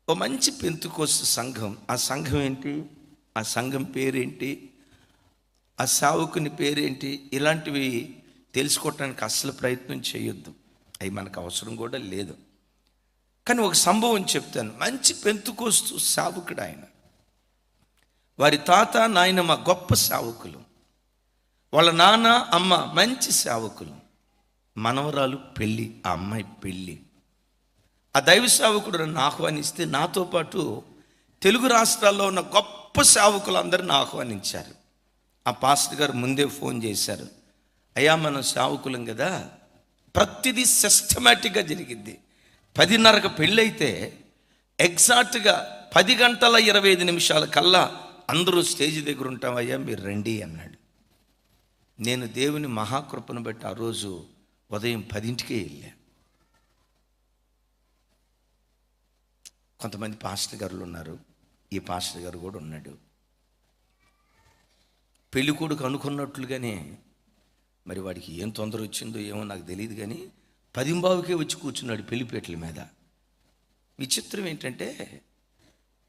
ఓ మంచి పెంతుకోస్తు సంఘం. ఆ సంఘం ఏంటి, ఆ సంఘం పేరేంటి, ఆ సేవకుని పేరేంటి, ఇలాంటివి తెలుసుకోవటానికి అస్సలు ప్రయత్నం చేయొద్దు. అవి మనకు అవసరం కూడా లేదు. కానీ ఒక సంభవం చెప్తాను. మంచి పెంతుకోస్తు సేవకుడు ఆయన. వారి తాత నాయనమ్మ గొప్ప సేవకులు, వాళ్ళ నాన్న అమ్మ మంచి సేవకులు. మనవరాలు పెళ్ళి, ఆ అమ్మాయి పెళ్ళి. ఆ దైవ సేవకుడు నన్ను ఆహ్వానిస్తే నాతో పాటు తెలుగు రాష్ట్రాల్లో ఉన్న గొప్ప సేవకులు అందరిని ఆహ్వానించారు. ఆ పాస్టర్ గారు ముందే ఫోన్ చేశారు, అయ్యా మనం సేవకులం కదా, ప్రతిదీ సిస్టమేటిక్గా జరిగిద్ది. 10:30కు పెళ్ళైతే ఎగ్జాక్ట్గా 10:25 కల్లా అందరూ స్టేజ్ దగ్గర ఉంటాం, అయ్యా మీరు రండి అన్నాడు. నేను దేవుని మహాకృపను బట్టి ఆ రోజు ఉదయం 10ంటికే వెళ్ళా. కొంతమంది పాస్టర్ గారులు ఉన్నారు, ఈ పాస్టర్ గారు కూడా ఉన్నాడు. పెళ్ళి కొడుకు అనుకున్నట్లుగానే మరి వాడికి ఏం తొందర వచ్చిందో ఏమో నాకు తెలియదు, కానీ 10:15కే వచ్చి కూర్చున్నాడు పెళ్లిపేటల మీద. విచిత్రం ఏంటంటే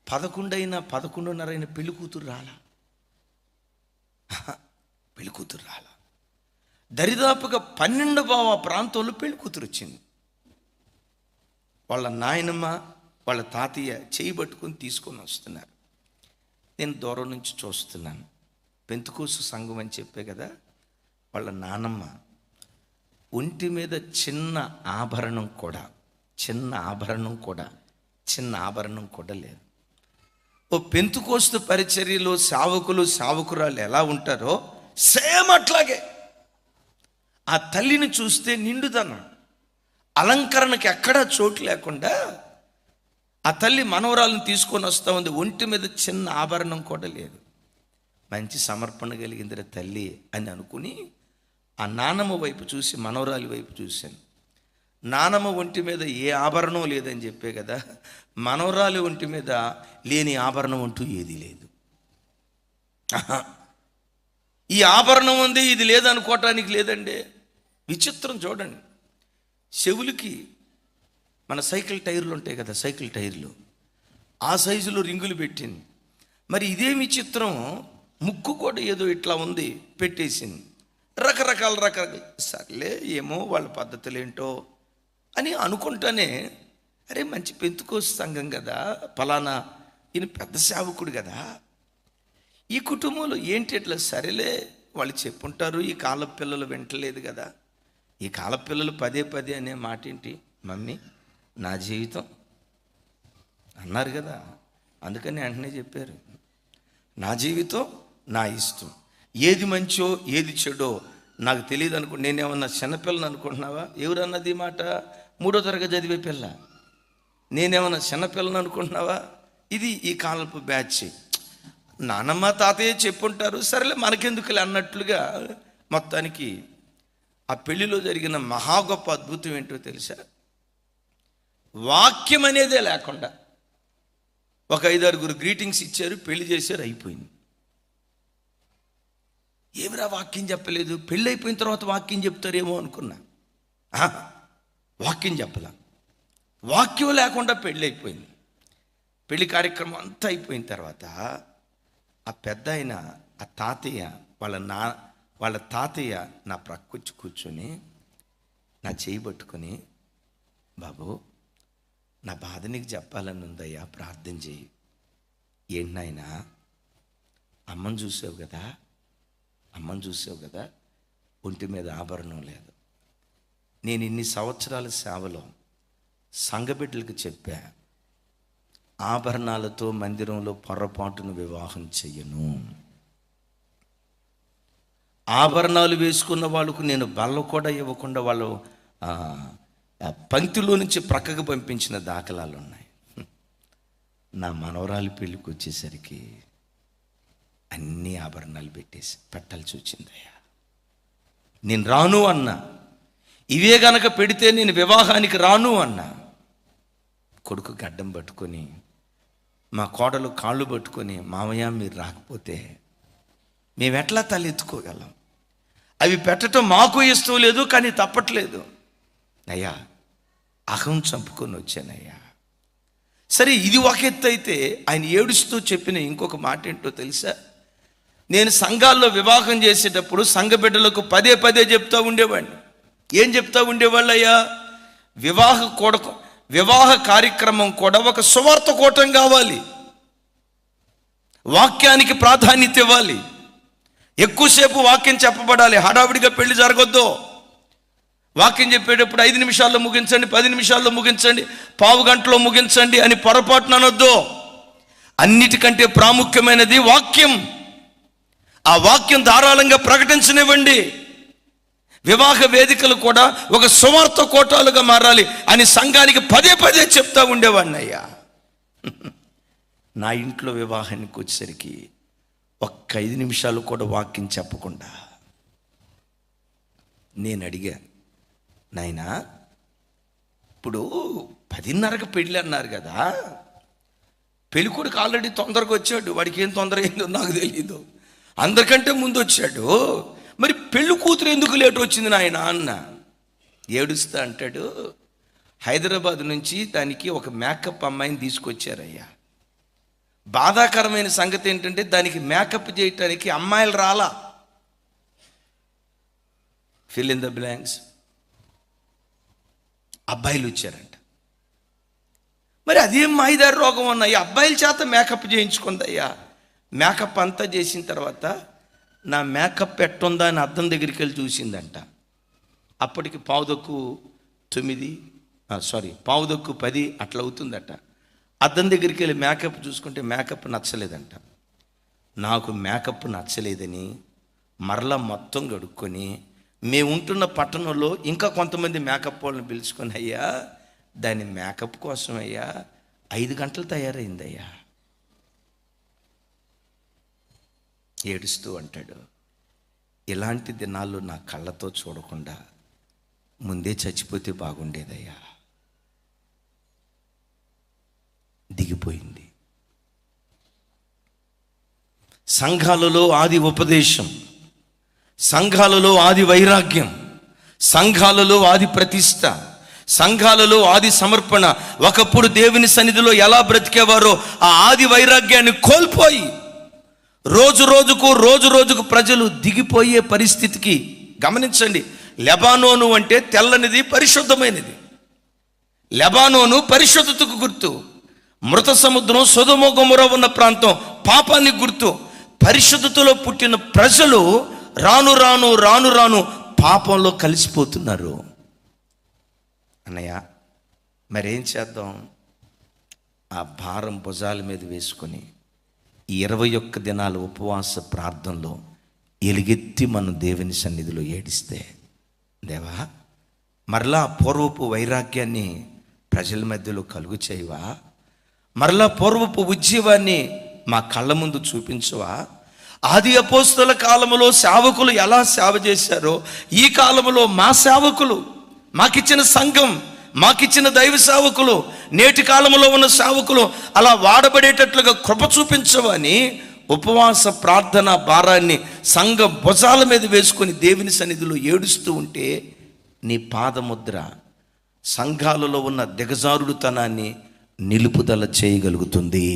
11:30 పెళ్లి కూతురు రాలా, పెళ్లి కూతురు రాలా. దరిదాపుగా 12:15 ప్రాంతంలో పెళ్లి కూతురు వచ్చింది. వాళ్ళ నాయనమ్మ వాళ్ళ తాతయ్య చేయి పట్టుకొని తీసుకొని వస్తున్నారు. నేను దూరం నుంచి చూస్తున్నాను. పెంతుకోస్తు సంఘం అని చెప్పే కదా, వాళ్ళ నానమ్మ ఒంటి మీద చిన్న ఆభరణం కూడా లేదు. ఓ పెంతుకోస్తు పరిచర్యలో సేవకులు సేవకురాలు ఎలా ఉంటారో సేమ్ అట్లాగే. ఆ తల్లిని చూస్తే నిండుదనం, అలంకరణకి ఎక్కడా చోటు లేకుండా ఆ తల్లి మనవరాలను తీసుకొని వస్తూ ఉంది. ఒంటి మీద చిన్న ఆభరణం కూడా లేదు. మంచి సమర్పణ కలిగిందిరా తల్లి అని అనుకుని ఆ నానమ్మ వైపు చూసి మనవరాలి వైపు చూశాను. నానమ్మ ఒంటి మీద ఏ ఆభరణం లేదని చెప్పే కదా, మనవరాలి ఒంటి మీద లేని ఆభరణం అంటూ ఏది లేదు. ఈ ఆభరణం ఉంది ఇది లేదనుకోవటానికి లేదండి. విచిత్రం చూడండి. చెవులకి మన సైకిల్ టైర్లు ఉంటాయి కదా, సైకిల్ టైర్లు ఆ సైజులో రింగులు పెట్టింది. మరి ఇదే విచిత్రం, ముక్కు కూడా ఏదో ఇట్లా ఉంది పెట్టేసింది. రకరకాల సర్లే ఏమో వాళ్ళ పద్ధతులు ఏంటో అని అనుకుంటానే, అరే మంచి పెంతుకోస్తు సంఘం కదా, ఫలానా ఈయన పెద్ద సేవకుడు కదా, ఈ కుటుంబంలో ఏంటి ఇట్లా, సరేలే వాళ్ళు చెప్పుంటారు, ఈ కాల పిల్లలు వింటలేదు కదా. ఈ కాల పిల్లలు పదే అనే మాట ఏంటి, మమ్మీ నా జీవితం అన్నారు కదా, అందుకని వెంటనే చెప్పారు నా జీవితం నా ఇష్టం, ఏది మంచో ఏది చెడో నాకు తెలియదు అనుకో. నేనేమన్నా చిన్నపిల్లని అనుకుంటున్నావా? ఎవరన్నది ఈ మాట? 3వ తరగతి చదివే పిల్ల. నేనేమన్నా చిన్నపిల్లని అనుకుంటున్నావా? ఇది ఈ కాలపు బ్యాచ్. నానమ్మ తాతయ్య చెప్పుంటారు, సరేలే మనకెందుకులే అన్నట్లుగా. మొత్తానికి ఆ పెళ్లిలో జరిగిన మహా గొప్ప అద్భుతం ఏంటో తెలుసా? వాక్యం అనేదే లేకుండా ఒక 5-6 గ్రీటింగ్స్ ఇచ్చారు, పెళ్లి చేశారు, అయిపోయింది. ఏమిరా వాక్యం చెప్పలేదు, పెళ్ళి అయిపోయిన తర్వాత వాక్యం చెప్తారేమో అనుకున్నా. వాక్యం చెప్పలా, వాక్యం లేకుండా పెళ్ళి అయిపోయింది. పెళ్లి కార్యక్రమం అంతా అయిపోయిన తర్వాత ఆ పెద్ద ఆయన, ఆ తాతయ్య, వాళ్ళ తాతయ్య నా ప్రక్కొచ్చి కూర్చొని నా చేయి పట్టుకొని, బాబు నా బాధ నీకు చెప్పాలని ఉందయ్యా, ప్రార్థన చేయి. ఏంటి నాయనా, అమ్మని చూసావు కదా, ఒంటి మీద ఆభరణం లేదు. నేను ఇన్ని సంవత్సరాల సేవలో సంఘబిడ్డలకు చెప్పా, ఆభరణాలతో మందిరంలో పొరపాటును వివాహం చెయ్యను. ఆభరణాలు వేసుకున్న వాళ్ళకు నేను బల్ల కూడా ఇవ్వకుండా వాళ్ళు పంక్తిలో నుంచి ప్రక్కకు పంపించిన దాఖలాలు ఉన్నాయి. నా మనవరాలి పెళ్ళికి వచ్చేసరికి అన్ని ఆభరణాలు పెట్టాల్సి వచ్చిందయ్యా. నేను రాను అన్నా, ఇవే గనక పెడితే నేను వివాహానికి రాను అన్నా. కొడుకు గడ్డం పట్టుకొని, మా కోడలు కాళ్ళు పట్టుకొని, మామయ్య మీరు రాకపోతే మేమెట్లా తలెత్తుకోగలం? అవి పెట్టడం మాకు ఇష్టం లేదు, కానీ తప్పట్లేదు అయ్యా. అహం చంపుకొని వచ్చానయ్యా. సరే, ఇది ఒక ఎత్తు అయితే, ఆయన ఏడుస్తూ చెప్పిన ఇంకొక మాట ఏంటో తెలుసా? నేను సంఘాల్లో వివాహం చేసేటప్పుడు సంఘ బిడ్డలకు పదే పదే చెప్తా ఉండేవాడిని. ఏం చెప్తా ఉండేవాళ్ళయ్యా? వివాహ కార్యక్రమం కూడా ఒక సువార్త కూటం కావాలి, వాక్యానికి ప్రాధాన్యత ఇవ్వాలి, ఎక్కువసేపు వాక్యం చెప్పబడాలి, హడావిడిగా పెళ్లి జరగొద్దు. వాక్యం చెప్పేటప్పుడు 5 నిమిషాల్లో ముగించండి, 10 నిమిషాల్లో ముగించండి, పావు గంటలో ముగించండి అని పొరపాటున అనొద్దు. అన్నిటికంటే ప్రాముఖ్యమైనది వాక్యం. ఆ వాక్యం ధారాళంగా ప్రకటించనివ్వండి. వివాహ వేదికలు కూడా ఒక సువార్త కోటాలుగా మారాలి అని సంఘానికి పదే పదే చెప్తా ఉండేవాడిని అయ్యా. నా ఇంట్లో వివాహానికి వచ్చేసరికి ఒక్క 5 నిమిషాలు కూడా వాక్యం చెప్పకుండా నేను అడిగా, నాయనా, ఇప్పుడు 10:30కి పెళ్ళి అన్నారు కదా, పెళ్ళికొడుకు ఆల్రెడీ తొందరగా వచ్చాడు, వాడికి ఏం తొందర అయిందో నాకు తెలియదు, అందరికంటే ముందు వచ్చాడు, మరి పెళ్ళి కూతురు ఎందుకు లేట్ వచ్చింది నాయన అన్న. ఏడుస్తా అంటాడు, హైదరాబాద్ నుంచి దానికి ఒక మేకప్ అమ్మాయిని తీసుకొచ్చారయ్యా. బాధాకరమైన సంగతి ఏంటంటే దానికి మేకప్ చేయటానికి అమ్మాయిలు రాలా. Fill in the blanks. అబ్బాయిలు వచ్చారంట. మరి అదేం మాయిదారి రోగం అన్న, ఈ అబ్బాయిల చేత మేకప్ చేయించుకుందయ్యా. మేకప్ అంతా చేసిన తర్వాత నా మేకప్ ఎట్టుందా అని అద్దం దగ్గరికి వెళ్ళి చూసిందంట. అప్పటికి 9:10 అట్లా అవుతుందట. అద్దం దగ్గరికి వెళ్ళి మేకప్ చూసుకుంటే మేకప్ నచ్చలేదంట. నాకు మేకప్ నచ్చలేదని మరలా మొత్తం గడుక్కొని మేము ఉంటున్న పట్టణంలో ఇంకా కొంతమంది మేకప్ వాళ్ళని పిలుచుకొని, అయ్యా దాని మేకప్ కోసం అయ్యా 5 గంటలు తయారైందయ్యా. ఏడుస్తూ అంటాడు, ఇలాంటి దినాల్లో నా కళ్ళతో చూడకుండా ముందే చచ్చిపోతే బాగుండేదయ్యా. దిగిపోయింది. సంఘాలలో ఆది ఉపదేశం, సంఘాలలో ఆది వైరాగ్యం, సంఘాలలో ఆది ప్రతిష్ట, సంఘాలలో ఆది సమర్పణ. ఒకప్పుడు దేవుని సన్నిధిలో ఎలా బ్రతికేవారో ఆ ఆది వైరాగ్యాన్ని కోల్పోయి రోజు రోజుకు ప్రజలు దిగిపోయే పరిస్థితికి. గమనించండి, లెబానోను అంటే తెల్లనిది, పరిశుద్ధమైనది. లెబానోను పరిశుద్ధతకు గుర్తు. మృత సముద్రం సొదొమ గొమొర ఉన్న ప్రాంతం పాపానికి గుర్తు. పరిశుద్ధతలో పుట్టిన ప్రజలు రాను రాను పాపంలో కలిసిపోతున్నారు. అన్నయ్య, మరేం చేద్దాం? ఆ భారం భుజాల మీద వేసుకొని 21 దినాల ఉపవాస ప్రార్థనలో ఎలుగెత్తి మనం దేవుని సన్నిధిలో ఏడిస్తే, దేవా మరలా పూర్వపు వైరాగ్యాన్ని ప్రజల మధ్యలో కలుగు చేయవా? మరలా పూర్వపు ఉజ్జీవాన్ని మా కళ్ళ ముందు చూపించవా? ఆది అపోస్తల కాలంలో సేవకులు ఎలా సేవ చేశారో ఈ కాలంలో మా సేవకులు, మాకిచ్చిన సంఘం, మాకిచ్చిన దైవ సేవకులు, నేటి కాలంలో ఉన్న సేవకులు అలా వాడబడేటట్లుగా కృప చూపించవని ఉపవాస ప్రార్థన భారాన్ని సంఘ భుజాల మీద వేసుకొని దేవుని సన్నిధిలో ఏడుస్తూ ఉంటే నీ పాదముద్ర సంఘాలలో ఉన్న దిగజారుడుతనాన్ని నిలుపుదల చేయగలుగుతుంది.